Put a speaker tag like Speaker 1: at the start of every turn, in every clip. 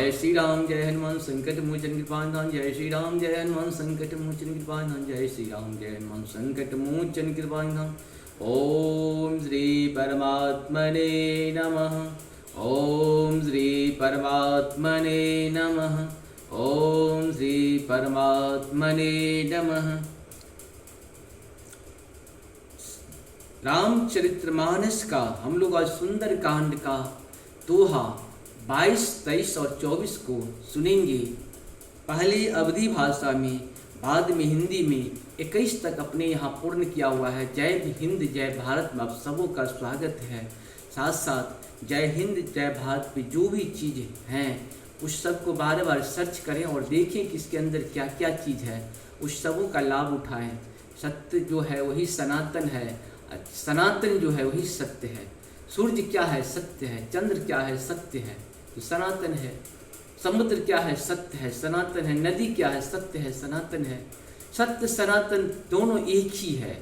Speaker 1: जय श्री राम जय हनुमान संकट मोचन कृपानिधान, जय श्री राम जय हनुमान संकट मोचन कृपानिधान, जय श्री राम जय हनुमान संकट मोचन कृपानिधान। ओम श्री परमात्मने नमः। ओम श्री परमात्मने नमः। ओम श्री परमात्मने नमः। रामचरितमानस का हम लोग आज सुंदर कांड का दोहा 22, 23 और 24 को सुनेंगे। पहले अवधी भाषा में, बाद में हिंदी में 21 तक अपने यहाँ पूर्ण किया हुआ है। जय हिंद जय भारत में आप सबों का स्वागत है। साथ साथ जय हिंद जय भारत में जो भी चीज़ हैं उस सब को बार बार सर्च करें और देखें कि इसके अंदर क्या क्या चीज़ है, उस सबों का लाभ उठाएं। सत्य जो है वही सनातन है, सनातन जो है वही सत्य है। सूर्य क्या है? सत्य है। चंद्र क्या है? सत्य है, तो सनातन है। समुद्र क्या है? सत्य है, सनातन है। नदी क्या है? सत्य है, सनातन है। सत्य सनातन दोनों एक ही है।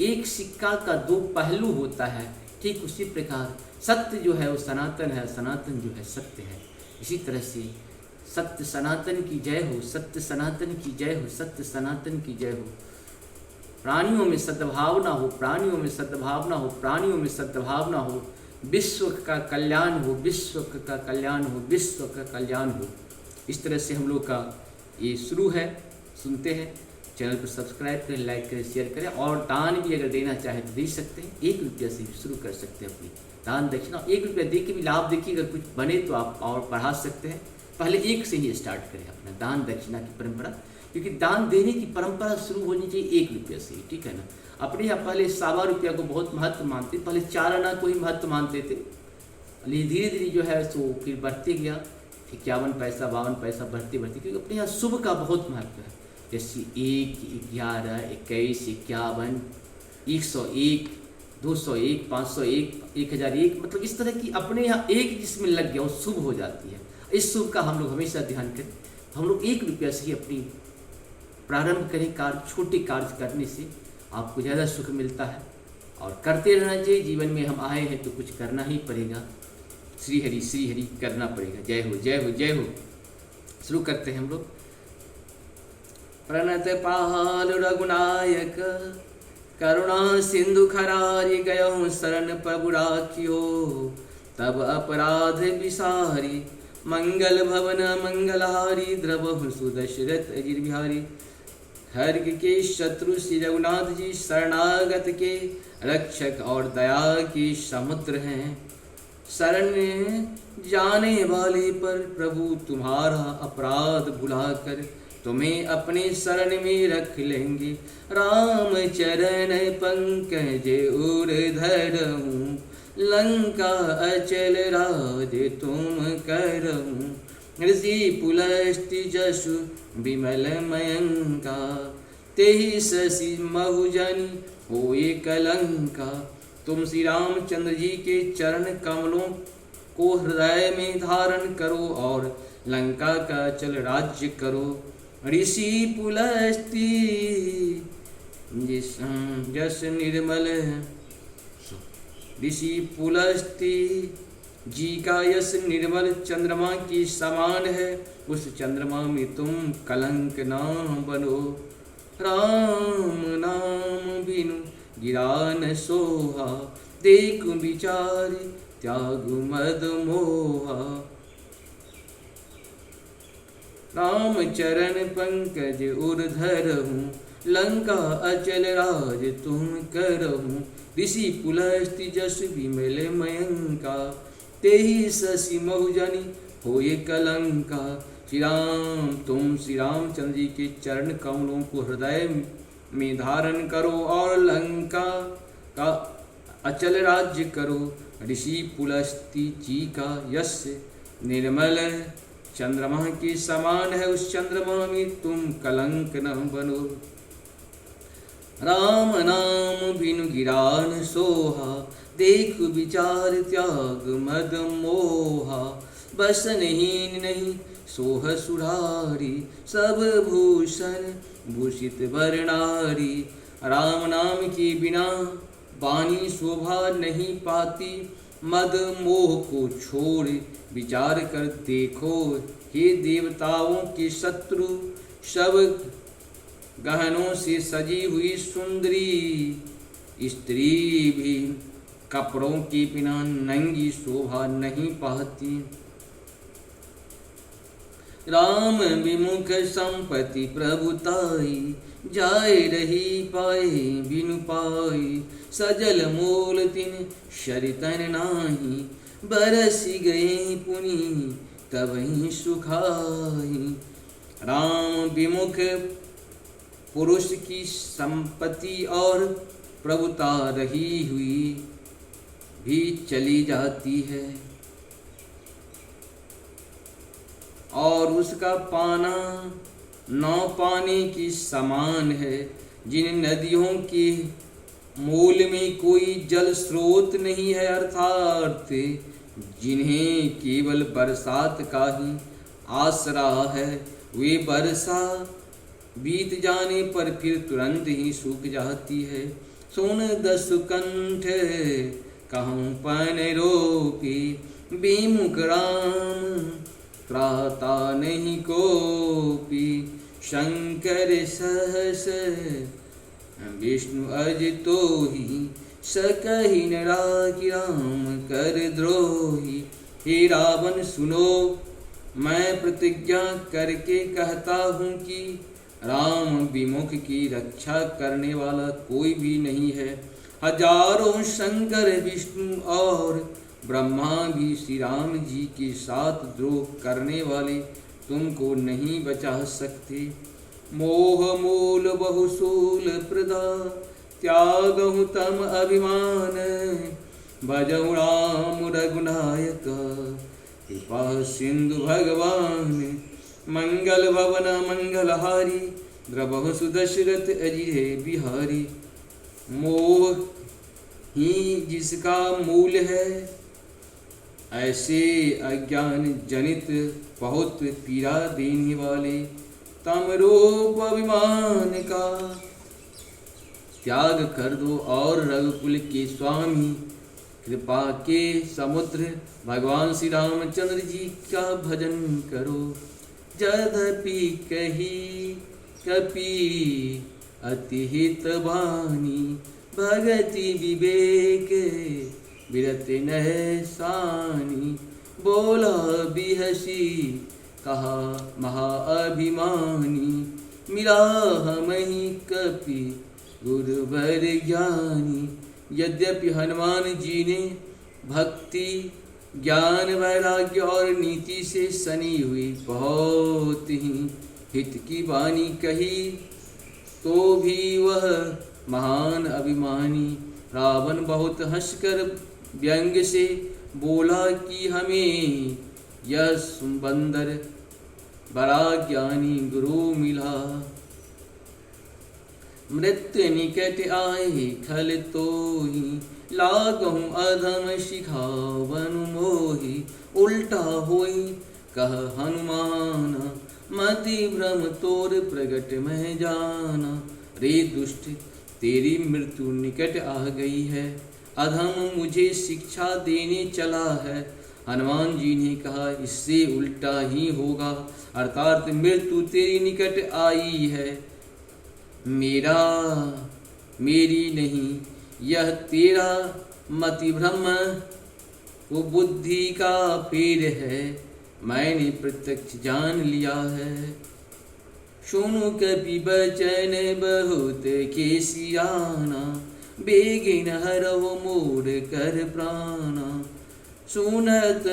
Speaker 1: एक सिक्का का दो पहलू होता है, ठीक उसी प्रकार सत्य जो है वो सनातन है, सनातन जो है सत्य है। इसी तरह से सत्य सनातन की जय हो, सत्य सनातन की जय हो, सत्य सनातन की जय हो। प्राणियों में सद्भावना हो, प्राणियों में सद्भावना हो, प्राणियों में सद्भावना हो। विश्व का कल्याण हो, विश्व का कल्याण हो, विश्व का कल्याण हो। इस तरह से हम लोग का ये शुरू है। सुनते हैं। चैनल को सब्सक्राइब करें, लाइक करें, शेयर करें और दान भी अगर देना चाहे तो दे सकते हैं। 1 रुपया से भी शुरू कर सकते हैं अपनी दान दक्षिणा। 1 रुपया दे के भी लाभ देखिए, अगर कुछ बने तो आप और बढ़ा सकते हैं। पहले 1 से ही स्टार्ट करें अपना दान दक्षिणा की परंपरा, क्योंकि दान देने की परंपरा शुरू होनी चाहिए 1 रुपया से ही, ठीक है ना। अपने यहाँ पहले 1.25 रुपया को बहुत महत्व मानते, पहले 4 आना को ही महत्व मानते थे। धीरे धीरे जो है सो फिर बढ़ते गया, 51 पैसा 52 पैसा बढ़ते बढ़ते, क्योंकि अपने यहाँ शुभ का बहुत महत्व है। जैसे 1, 11, 21, 51, 101, 201, 501, 1001, मतलब इस तरह की अपने यहाँ 1 जिसमें लग गया वो शुभ हो जाती है। इस शुभ का हम लोग हमेशा ध्यान करें। हम लोग 1 रुपया से ही अपनी प्रारंभ करें कार्य। छोटे कार्य करने से आपको ज़्यादा सुख मिलता है और करते रहना चाहिए। जीवन में हम आए हैं तो कुछ करना ही पड़ेगा। श्री हरि करना पड़ेगा। जय हो जय हो जय हो। शुरू करते हैं हम लोग। प्रणत पाल रघुनायक करुणा सिंधु खरारी गयो शरण प्रभु राखियो तब अपराध विसारी मंगल भवन मंगलहारी द्रवहु सुदशरथ अजिर बिहारी। हर्ग के शत्रु श्री रघुनाथ जी शरणागत के रक्षक और दया के समुद्र हैं। शरण जाने वाले पर प्रभु तुम्हारा अपराध भुलाकर तुम्हें अपने शरण में रख लेंगे। राम चरण पंकज ऊर्धरहूँ लंका अचल राज तुम करहूँ। ऋषि पुलस्ति जसु विमल मयंका तेहि शशि महुजन होए कलंका। तुम श्री रामचंद्र जी के चरण कमलों को हृदय में धारण करो और लंका का अचल राज्य करो। ऋषि पुलस्ति जस निर्मल, ऋषि पुलस्ति जी का यश निर्मल चंद्रमा की समान है। उस चंद्रमा में तुम कलंक ना बनो। राम नाम बिनु गिरा न सोहा देखु विचार त्यागु मद मोहा। राम चरण पंकज ऊर्धरहूँ लंका अचल राज तुम करहूँ। ऋषि पुलस्ति जस विमल मयंका तेहि शशि महुजनि होए कलंका। श्री राम तुम श्री रामचंद्र जी के चरण कमलों को हृदय में धारण करो और लंका का अचल राज्य करो। ऋषि पुलस्ति जी का यश निर्मल चंद्रमा के समान है। उस चंद्रमा में तुम कलंक न बनो। राम नाम बिनु गिरा न सोहा देख विचार त्याग मद मोहा। बसनहीन नहीं सोह सुरारी सब भूषण भूषित वर्णारी। राम नाम के बिना वाणी शोभा नहीं पाती मद मोह को छोड़ विचार कर देखो, हे देवताओं के शत्रु, सब गहनों से सजी हुई सुंदरी स्त्री भी कपड़ों के बिना नंगी शोभा नहीं पाती। राम विमुख संपत्ति प्रभुताई, जाय रही पाए बिनु पाई। सजल मोल तिन शरितन नाही, बरसी गए पुनि तबहि सुखाई। राम विमुख पुरुष की संपत्ति और प्रभुता रही हुई भी चली जाती है, और उसका पाना नौ पाने की समान है। जिन नदियों के मूल में कोई जल स्रोत नहीं है, अर्थात जिन्हें केवल बरसात का ही आसरा है, वे बरसा बीत जाने पर फिर तुरंत ही सूख जाती है। सुन दस कंठ कहूँ पन रोपी, विमुख राम त्राता नहीं कोपी। शंकर सहस विष्णु अज तो ही, सकहि न राखी राम कर द्रोही। हे रावण सुनो, मैं प्रतिज्ञा करके कहता हूँ कि राम विमुख की रक्षा करने वाला कोई भी नहीं है। हजारों शंकर विष्णु और ब्रह्मा भी श्री राम जी के साथ द्रोह करने वाले तुमको नहीं बचा सकते। मोह मूल बहुसूल प्रदा, त्यागहु तम अभिमान। भजहु राम रघुनायक, कृपा सिंधु भगवान। मंगल भवन मंगलहारी, द्रवहु सुदशरथ अजिहे बिहारी। मोह ही जिसका मूल है, ऐसे अज्ञान जनित बहुत पीड़ा देने वाले तम रूप अभिमान का त्याग कर दो, और रघुकुल के स्वामी कृपा के समुद्र भगवान श्री रामचंद्र जी का भजन करो। यद्यपि कही कपि अति हित बानी, भगति विवेक विरत नह सानी। बोला बिहसी कहा महाअभिमानी, मिला हमहि कपि गुरुवर ज्ञानी। यद्यपि हनुमान जी ने भक्ति ज्ञान वैराग्य और नीति से सनी हुई बहुत ही हित की वाणी कही, तो भी वह महान अभिमानी रावण बहुत हंसकर व्यंग से बोला कि हमें यह सुबंदर बड़ा ज्ञानी गुरु मिला। मृत्यु निकट आए खल तो ही, लागहु अधम शिखावन मोहि। उल्टा होई कह हनुमान, मति भ्रम तोर प्रगट में जाना। रे दुष्ट, तेरी मृत्यु निकट आ गई है, अधम मुझे शिक्षा देने चला है। हनुमान जी ने कहा, इससे उल्टा ही होगा, अर्थात मृत्यु तेरी निकट आई है, मेरी नहीं। यह तेरा मति भ्रम वो बुद्धि का फेर है, मैंने प्रत्यक्ष जान लिया है। सुनु कपि बचन बहुत के सियाना, बेगिन हरव मोर कर प्राणा। सुनत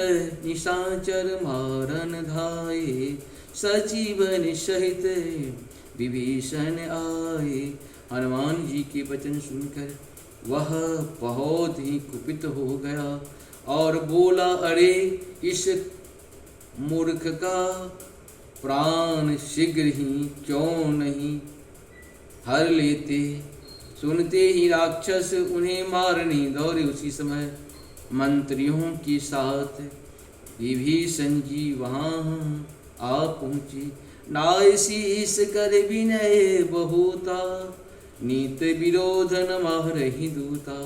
Speaker 1: निशाचर मारन धाये, सचिवन सहित विभीषण आए। हनुमान जी के वचन सुनकर वह बहुत ही कुपित हो गया और बोला, अरे इस मूर्ख का प्राण शीघ्र ही क्यों नहीं हर लेते। सुनते ही राक्षस उन्हें मारने दौड़े। उसी समय मंत्रियों के साथ विभीषण जी वहाँ आ पहुँचे। नायशीस कर विनय बहुता, नीत विरोध न मारहि दूता।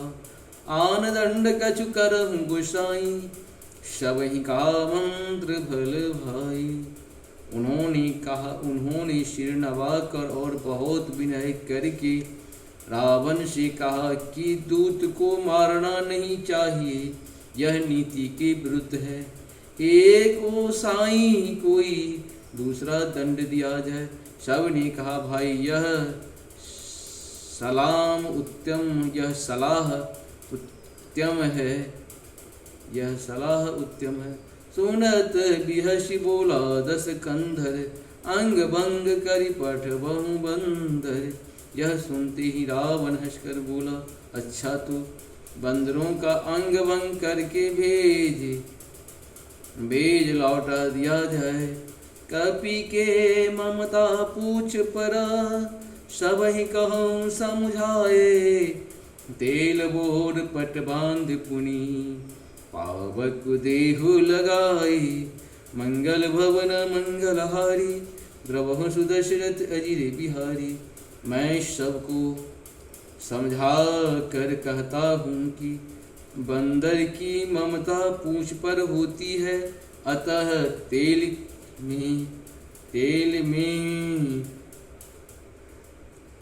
Speaker 1: आन दंड कछु करहु गुसाई, सब ही का मंत्र भल भाई। उन्होंने सिर नवाकर और बहुत विनय करके रावण से कहा कि दूत को मारना नहीं चाहिए, यह नीति के विरुद्ध है। एक ओ साईं कोई दूसरा दंड दिया जाए। सब ने कहा भाई यह सलाह उत्तम है। सुनत बिहसी बोला दस कंधर, अंग भंग करि पठ बहु बंदर। यह सुनते ही रावण हंसकर बोला, अच्छा तो बंदरों का अंग भंग करके भेज लौटा दिया जाए। कपि के ममता पूछ परा, सब ही कहूँ समझाए। तेल बोर पट बांध पुनी, पावक देहु लगाई। मंगल भवन मंगलहारी, द्रवहु सुदशरथ अजिर बिहारी। मैं सबको समझा कर कहता हूँ कि बंदर की ममता पूंछ पर होती है, अतः तेल में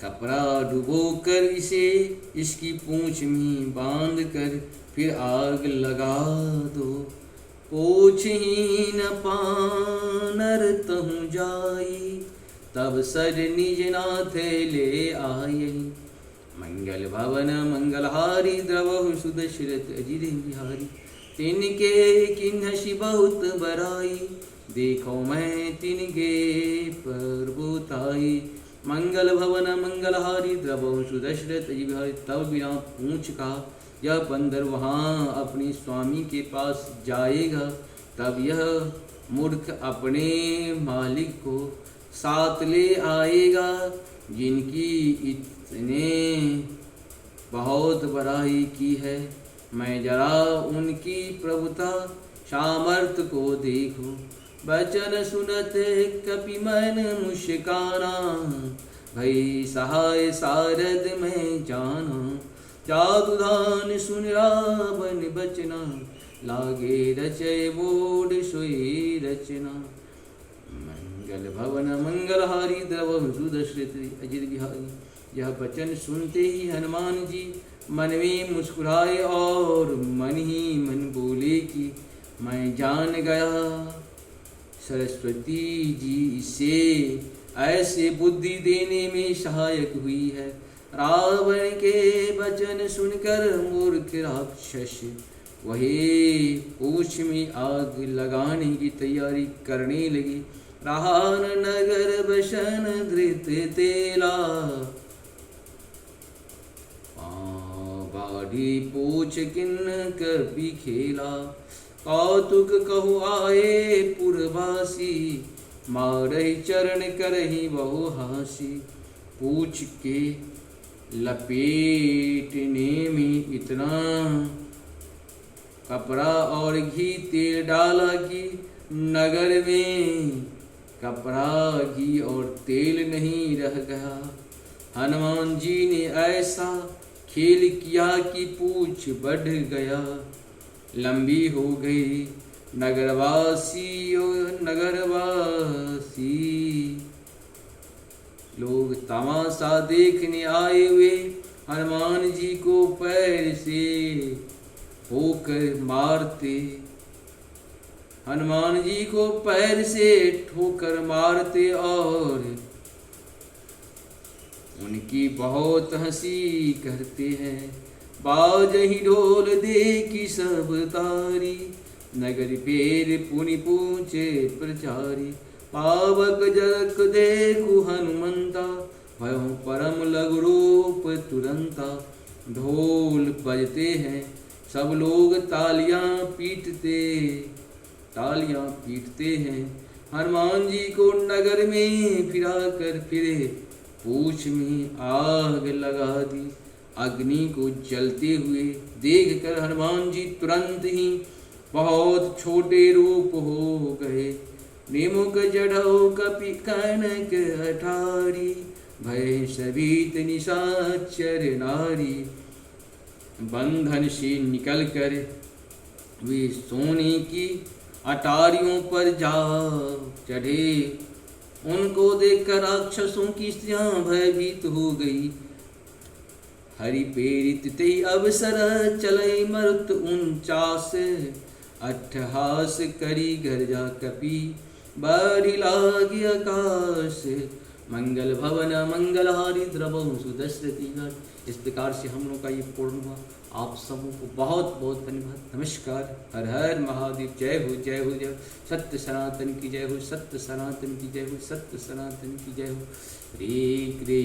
Speaker 1: कपड़ा डुबोकर इसे इसकी पूंछ में बांध कर फिर आग लगा दो। पूछ ही न पानर तहु जाई, तब सर निज नाथ ले आई। मंगल भवन मंगलहारी, द्रवहु सुदशरथ अजिर बिहारी। तिनके किन्हसी बहुत बराई, देखो मैं तिनके परबोताई। मंगल भवन मंगलहारी, द्रवहु सुदशरथ अजिर बिहारी। तब बिना पूछ का यह बंदर वहाँ अपने स्वामी के पास जाएगा, तब यह मूर्ख अपने मालिक को साथ ले आएगा, जिनकी इतने बहुत बड़ाई की है। मैं जरा उनकी प्रभुता सामर्थ को देखूं। वचन सुनत कपि मन मुस्काना, भई सहाय सारद में जाना। जादुधान सुन रावण बचना, लागे रचय बोड सोई रचना। मंगल भवन मंगलहारी, द्रवहु सुदशरथ अजिर बिहारी। यह वचन सुनते ही हनुमान जी मन में मुस्कुराए और मन ही मन बोले कि मैं जान गया, सरस्वती जी इसे ऐसे बुद्धि देने में सहायक हुई है। रावण के वचन सुनकर मूर्ख राक्षस वही पूछ में आग लगाने की तैयारी करने लगी। राहन नगर बसन धृत तेला, बाढ़ी पूछ किन्न कपि खेला। कौतुक कहु आए पुरवासी, मारहि चरण करहि बहु हासी। पूछ के लपेटने में इतना कपड़ा और घी तेल डाला कि नगर में कपड़ा घी और तेल नहीं रह गया। हनुमान जी ने ऐसा खेल किया कि पूछ बढ़ गया, लंबी हो गई। नगरवासी लोग तमाशा देखने आए हुए हनुमान जी को पैर से होकर मारते, हनुमान जी को पैर से ठोकर मारते और उनकी बहुत हंसी करते हैं। बाजहि ढोल देखी सब तारी, नगर पेर पुनि पूछे प्रचारी। पावक जरक देखु हनुमंता, भयउ परम लघु रूप तुरंता। ढोल बजते हैं, सब लोग तालियां पीटते हैं। हनुमान जी को नगर में फिरा कर फिरे पूछ में आग लगा दी। अग्नि को जलते हुए देख कर हनुमान जी तुरंत ही बहुत छोटे रूप हो गए। निमुख जड़ो कपि कनक अठारी, भय सभीत निशाचर नारी। बंधन से निकल कर वे सोने की अटारियों पर जा चढ़े। उनको देखकर राक्षसों की स्त्रियां भयभीत हो गई। हरि प्रेरित ते अवसर चले मरुत 49 अट्ठहास करी गर्जा कपि बढ़ी लागी आकाश। मंगल भवन मंगलहारी द्रवहु सुदशरथी घाट। इस प्रकार से हम लोग का ये पूर्ण हुआ। आप सबों को बहुत बहुत धन्यवाद। नमस्कार। हर हर महादेव। जय हो जय हो जय हो। सत्य सनातन की जय हो। सत्य सनातन की जय हो। सत्य सनातन की जय हो। हरे कृष्ण।